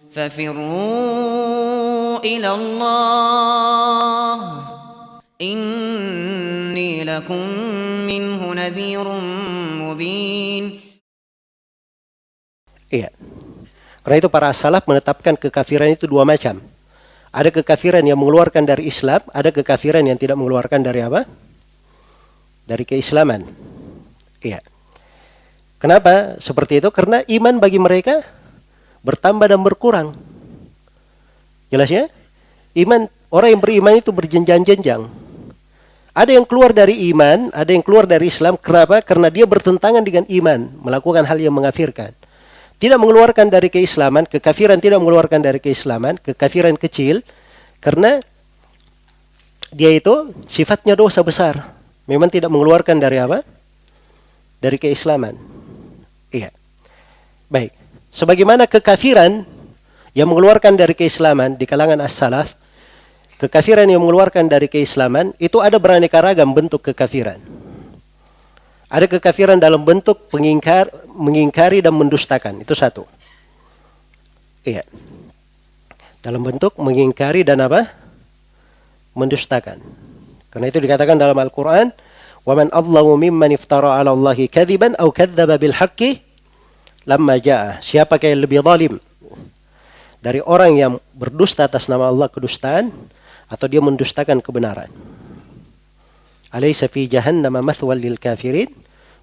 ففروا إلى الله إني لكم منه نذير مبين. Iya. Karena itu para salaf menetapkan kekafiran itu dua macam. Ada kekafiran yang mengeluarkan dari Islam, ada kekafiran yang tidak mengeluarkan dari apa? Dari keislaman. Iya. Kenapa seperti itu? Karena iman bagi mereka bertambah dan berkurang. Jelas ya? Iman, orang yang beriman itu berjenjang-jenjang. Ada yang keluar dari iman, ada yang keluar dari Islam. Kenapa? Karena dia bertentangan dengan iman, melakukan hal yang mengkafirkan. Tidak mengeluarkan dari keislaman, kekafiran tidak mengeluarkan dari keislaman, kekafiran kecil, karena dia itu sifatnya dosa besar. Memang tidak mengeluarkan dari apa? Dari keislaman. Iya. Baik. Sebagaimana kekafiran yang mengeluarkan dari keislaman di kalangan as-salaf, kekafiran yang mengeluarkan dari keislaman itu ada beraneka ragam bentuk kekafiran. Ada kekafiran dalam bentuk mengingkari dan mendustakan. Itu satu. Iya. Dalam bentuk mengingkari dan apa? Mendustakan. Karena itu dikatakan dalam Al-Quran, وَمَنْ أَظْلَمُ مِمَّنِ افْتَرَى عَلَى اللَّهِ كَذِبًا أَوْ كَذَّبَ بِالْحَقِّ لَمَّا جَاءَ. Siapa yang lebih zalim dari orang yang berdusta atas nama Allah kedustaan atau dia mendustakan kebenaran? Alaysa fi jahannam mathwal lil kafirin?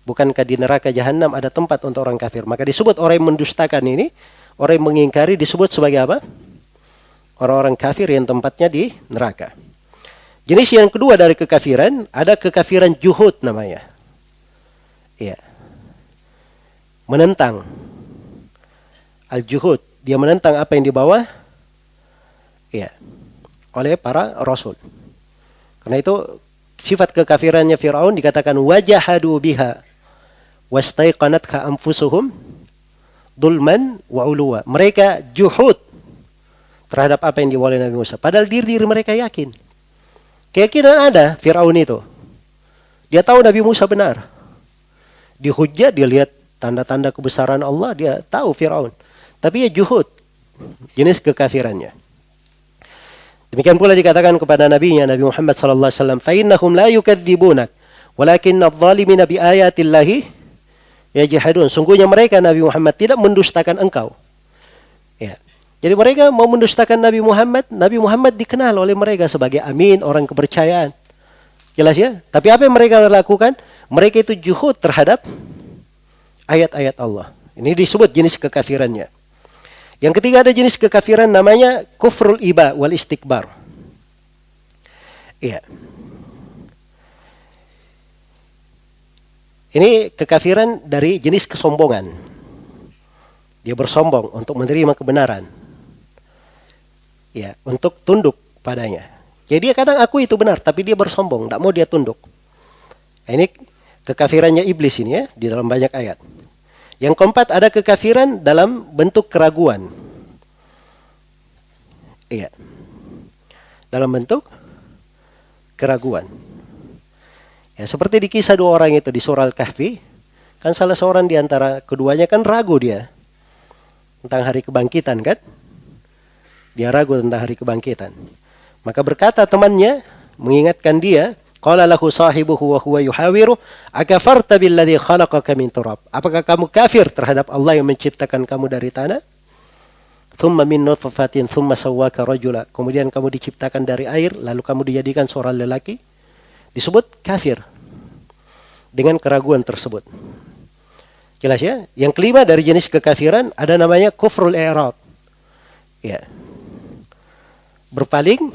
Bukankah di neraka jahanam ada tempat untuk orang kafir? Maka disebut orang yang mendustakan ini, orang yang mengingkari disebut sebagai apa? Orang-orang kafir yang tempatnya di neraka. Jenis yang kedua dari kekafiran, ada kekafiran juhud namanya. Iya. Menentang. Al-juhud, dia menentang apa yang dibawa iya, oleh para rasul. Karena itu sifat kekafirannya Fir'aun dikatakan wajahadu biha wastaiqanatha anfusuhum dhulman wa uluwa. Mereka juhud terhadap apa yang dibawa oleh Nabi Musa. Padahal diri mereka yakin. Keyakinan ada Fir'aun itu. Dia tahu Nabi Musa benar. Dihujjah, dia lihat tanda-tanda kebesaran Allah, dia tahu Fir'aun. Tapi ya juhud, jenis kekafirannya. Demikian pula dikatakan kepada nabinya Nabi Muhammad sallallahu alaihi wasallam, "Fa innahum la yukadzibunak, walakinna adh-dhalimina bi ayatillahi yajhadun." Sungguhnya mereka Nabi Muhammad tidak mendustakan engkau. Ya. Jadi mereka mau mendustakan Nabi Muhammad dikenal oleh mereka sebagai amin, orang kepercayaan. Jelas ya? Tapi apa yang mereka lakukan? Mereka itu juhud terhadap ayat-ayat Allah. Ini disebut jenis kekafirannya. Yang ketiga ada jenis kekafiran namanya kufrul iba wal istikbar. Iya. Ini kekafiran dari jenis kesombongan. Dia bersombong untuk menerima kebenaran. Ya, untuk tunduk padanya. Jadi dia kadang aku itu benar, tapi dia bersombong, tidak mau dia tunduk. Ini kekafirannya iblis ini ya, di dalam banyak ayat. Yang keempat ada kekafiran dalam bentuk keraguan. Iya. Dalam bentuk keraguan. Ya, seperti di kisah dua orang itu di surah Al-Kahfi, kan salah seorang di antara keduanya kan ragu dia tentang hari kebangkitan kan? Dia ragu tentang hari kebangkitan. Maka berkata temannya mengingatkan dia, qala lahu sahibuhu wa huwa yuhawiru akafarta billadhi khalaqaka min turab. Apakah kamu kafir terhadap Allah yang menciptakan kamu dari tanah? Thumma min nutfatin thumma sawwaka rajula. Kemudian kamu diciptakan dari air lalu kamu dijadikan seorang lelaki. Disebut kafir dengan keraguan tersebut. Jelas ya? Yang kelima dari jenis kekafiran ada namanya kufrul i'rad. Ya. Berpaling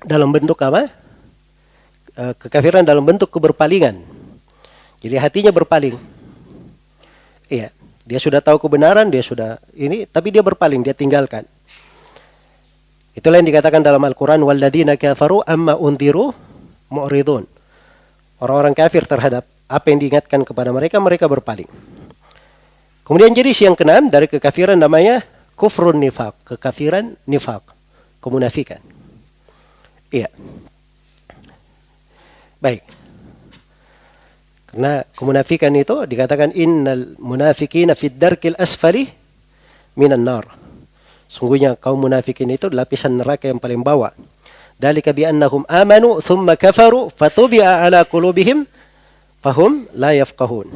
dalam bentuk apa? Kekafiran dalam bentuk keberpalingan. Jadi hatinya berpaling. Iya, dia sudah tahu kebenaran, dia sudah ini, tapi dia berpaling, dia tinggalkan. Itulah yang dikatakan dalam Al-Quran, walladzina kafaru amma undiru mu'ridun. Orang-orang kafir terhadap apa yang diingatkan kepada mereka, mereka berpaling. Kemudian jenis yang keenam dari kekafiran namanya kufrun nifaq, kekafiran nifaq, kemunafikan. Iya. Baik. Karena kemunafikan itu dikatakan innal munafiqina fid darkil asfali minan nar. Sungguhnya kaum munafikin itu lapisan neraka yang paling bawah. Dzalika bi annahum amanu tsumma kafaru fatubi'a ala qulubihim fahum la yafqahun.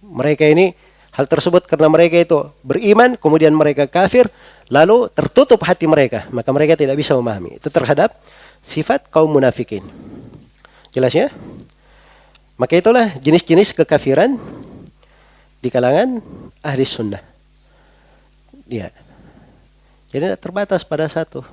Mereka ini hal tersebut karena mereka itu beriman kemudian mereka kafir lalu tertutup hati mereka, maka mereka tidak bisa memahami. Itu terhadap sifat kaum munafikin. Jelas ya? Maka itulah jenis-jenis kekafiran di kalangan ahli sunnah. Ya. Jadi tidak terbatas pada satu.